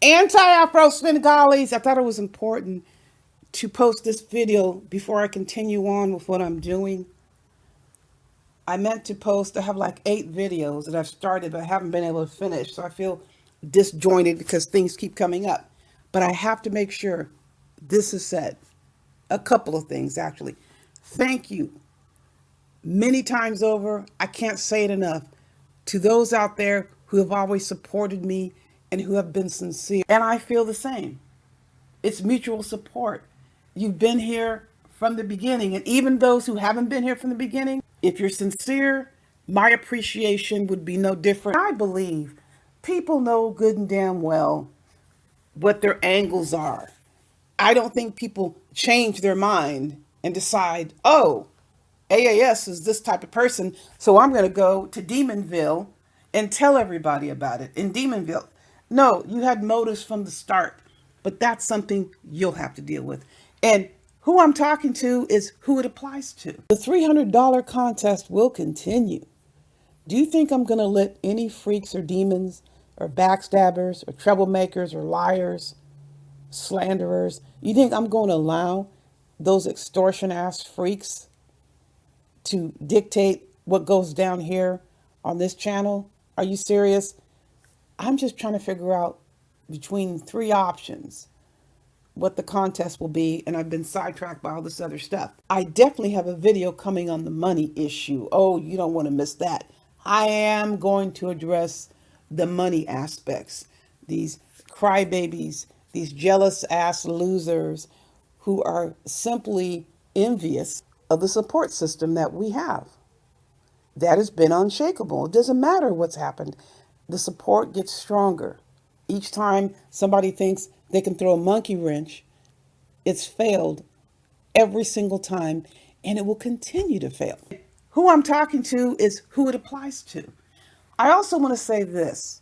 Anti-Afro Svengalis. I thought it was important to post this video before I continue on with what I'm doing. I meant to post, I have like 8 videos that I've started, but I haven't been able to finish. So I feel disjointed because things keep coming up. But I have to make sure this is said. A couple of things, actually. Thank you many times over. I can't say it enough to those out there who have always supported me and who have been sincere. And I feel the same. It's mutual support. You've been here from the beginning. And even those who haven't been here from the beginning, if you're sincere, my appreciation would be no different. I believe people know good and damn well what their angles are. I don't think people change their mind and decide, oh, AAS is this type of person, so I'm going to go to Demonville and tell everybody about it in Demonville. No, you had motives from the start, but that's something you'll have to deal with. And who I'm talking to is who it applies to. The $300 contest will continue. Do you think I'm going to let any freaks or demons or backstabbers or troublemakers or liars, slanderers, you think I'm going to allow those extortion ass freaks to dictate what goes down here on this channel? Are you serious? I'm just trying to figure out between 3 options what the contest will be, and I've been sidetracked by all this other stuff. I definitely have a video coming on the money issue. Oh, you don't want to miss that. I am going to address the money aspects. These crybabies, these jealous ass losers who are simply envious of the support system that we have. That has been unshakable. It doesn't matter what's happened. The support gets stronger. Each time somebody thinks they can throw a monkey wrench, it's failed every single time, and it will continue to fail. Who I'm talking to is who it applies to. I also want to say this.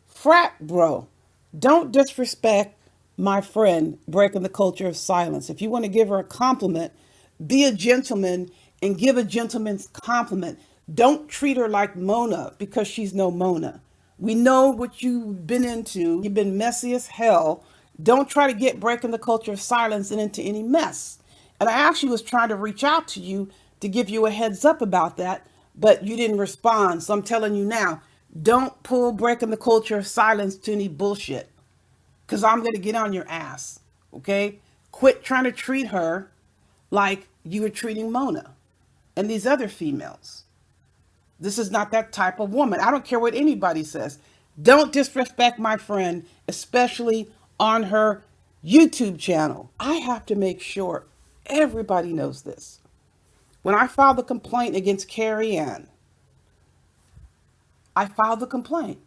Frat bro, don't disrespect my friend breaking the culture of silence. If you want to give her a compliment, be a gentleman and give a gentleman's compliment. Don't treat her like Mona because she's no Mona. We know what you've been into. You've been messy as hell. Don't try to get breaking the culture of silence and into any mess. And I actually was trying to reach out to you to give you a heads up about that, but you didn't respond. So I'm telling you now, don't pull breaking the culture of silence to any bullshit, because I'm going to get on your ass. Okay? Quit trying to treat her like you were treating Mona and these other females. This is not that type of woman. I don't care what anybody says. Don't disrespect my friend, especially on her YouTube channel. I have to make sure everybody knows this. When I filed the complaint against Carrie Ann, I filed the complaint.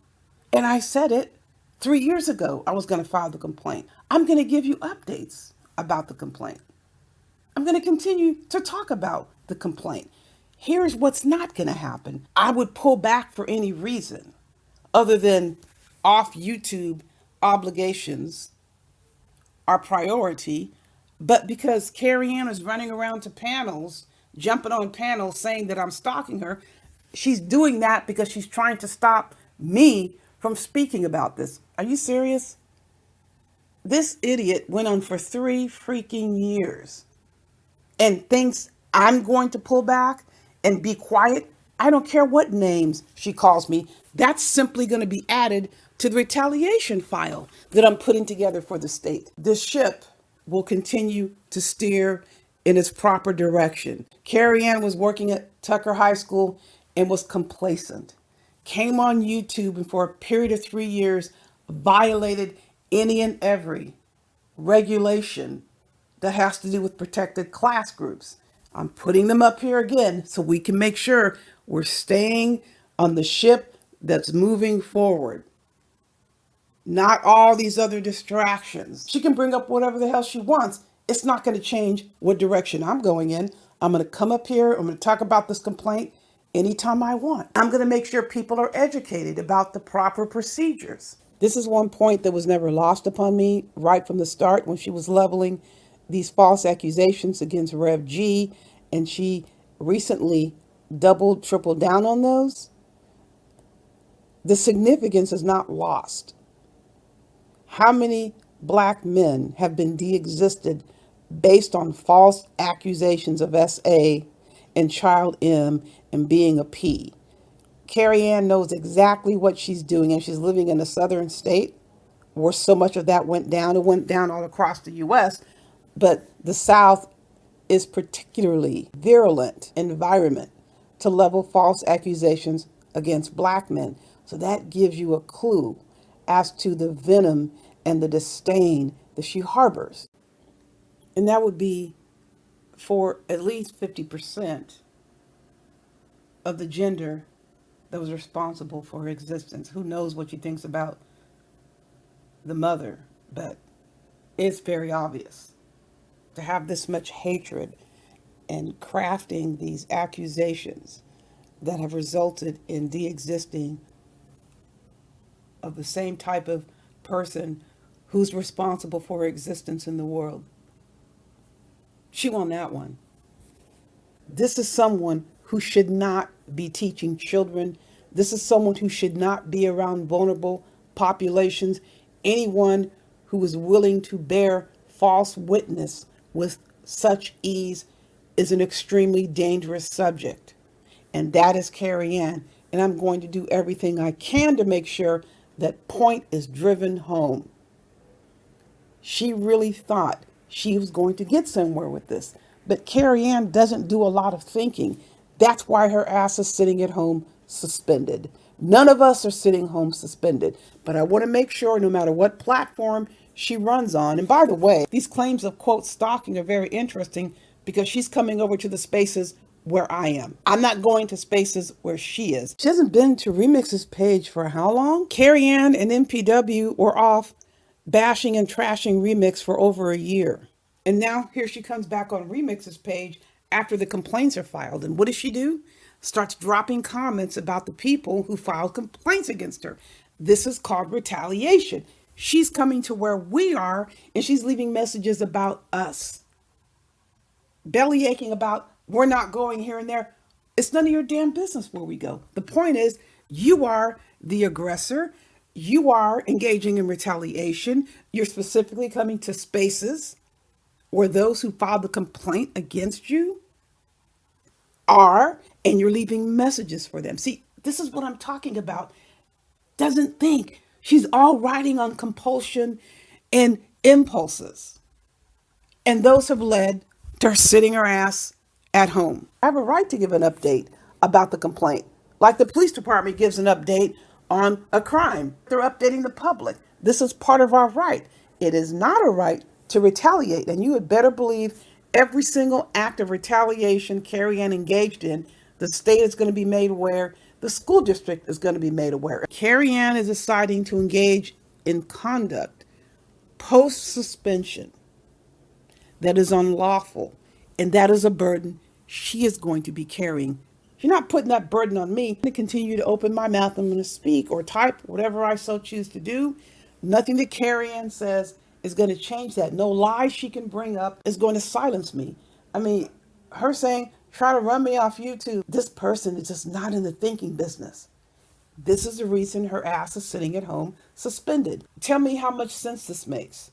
And I said it 3 years ago, I was going to file the complaint. I'm going to give you updates about the complaint. I'm going to continue to talk about the complaint. Here's what's not going to happen. I would pull back for any reason other than off YouTube obligations are priority. But because Carrie Ann is running around to panels, jumping on panels saying that I'm stalking her, she's doing that because she's trying to stop me from speaking about this. Are you serious? This idiot went on for 3 freaking years and thinks I'm going to pull back and be quiet. I don't care what names she calls me. That's simply going to be added to the retaliation file that I'm putting together for the state. This ship will continue to steer in its proper direction. Carrie Ann was working at Tucker High School and was complacent. Came on YouTube and for a period of 3 years violated any and every regulation that has to do with protected class groups. I'm putting them up here again so we can make sure we're staying on the ship that's moving forward. Not all these other distractions. She can bring up whatever the hell she wants. It's not going to change what direction I'm going in. I'm going to come up here. I'm going to talk about this complaint anytime I want. I'm going to make sure people are educated about the proper procedures. This is one point that was never lost upon me right from the start when she was leveling these false accusations against Rev G, and she recently doubled, tripled down on those. The significance is not lost. How many black men have been de-existed based on false accusations of SA and child M and being a P? Carrie Ann knows exactly what she's doing, and she's living in a southern state where so much of that went down. It went down all across the U.S., but the South is particularly virulent environment to level false accusations against black men. So that gives you a clue as to the venom and the disdain that she harbors. And that would be for at least 50% of the gender that was responsible for her existence. Who knows what she thinks about the mother, but it's very obvious to have this much hatred and crafting these accusations that have resulted in de-existing of the same type of person who's responsible for her existence in the world. She won that one. This is someone who should not be teaching children. This is someone who should not be around vulnerable populations. Anyone who is willing to bear false witness with such ease is an extremely dangerous subject. And that is Carrie Ann. And I'm going to do everything I can to make sure that point is driven home. She really thought she was going to get somewhere with this. But Carrie Ann doesn't do a lot of thinking. That's why her ass is sitting at home suspended. None of us are sitting home suspended. But I want to make sure no matter what platform she runs on, and by the way, these claims of quote stalking are very interesting because she's coming over to the spaces where I am. I'm not going to spaces where she is. She hasn't been to Remix's page for how long? Carrie Ann and MPW were off bashing and trashing Remix for over a year. And now here she comes back on Remix's page after the complaints are filed. And what does she do? Starts dropping comments about the people who filed complaints against her. This is called retaliation. She's coming to where we are and she's leaving messages about us. Belly aching about we're not going here and there. It's none of your damn business where we go. The point is, you are the aggressor. You are engaging in retaliation. You're specifically coming to spaces where those who filed the complaint against you are, and you're leaving messages for them. See, this is what I'm talking about. Doesn't think. She's all riding on compulsion and impulses. And those have led to her sitting her ass at home. I have a right to give an update about the complaint, like the police department gives an update on a crime. They're updating the public. This is part of our right. It is not a right to retaliate. And you had better believe every single act of retaliation Carrie Ann engaged in, the state is going to be made aware. The school district is going to be made aware. Carrie Ann is deciding to engage in conduct post-suspension that is unlawful, and that is a burden she is going to be carrying. You're not putting that burden on me. I'm going to continue to open my mouth. I'm going to speak or type, whatever I so choose to do. Nothing that Carrie Ann says is going to change that. No lie she can bring up is going to silence me. I mean, her saying, try to run me off YouTube. This person is just not in the thinking business. This is the reason her ass is sitting at home suspended. Tell me how much sense this makes.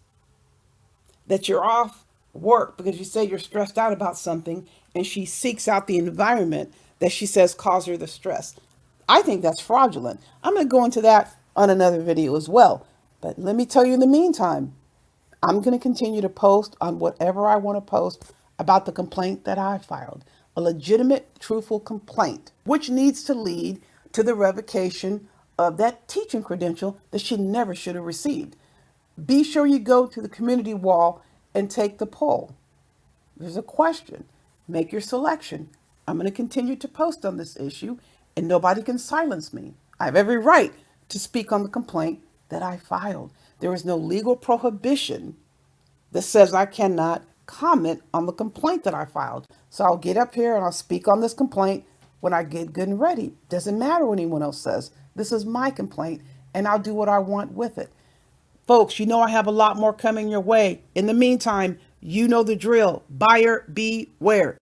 That you're off work because you say you're stressed out about something and she seeks out the environment that she says caused her the stress. I think that's fraudulent. I'm going to go into that on another video as well. But let me tell you in the meantime, I'm going to continue to post on whatever I want to post about the complaint that I filed. A legitimate, truthful complaint, which needs to lead to the revocation of that teaching credential that she never should have received. Be sure you go to the community wall and take the poll. There's a question. Make your selection. I'm going to continue to post on this issue, and nobody can silence me. I have every right to speak on the complaint that I filed. There is no legal prohibition that says I cannot comment on the complaint that I filed. So I'll get up here and I'll speak on this complaint when I get good and ready. Doesn't matter what anyone else says. This is my complaint, and I'll do what I want with it. Folks, you know I have a lot more coming your way. In the meantime, you know the drill. Buyer beware.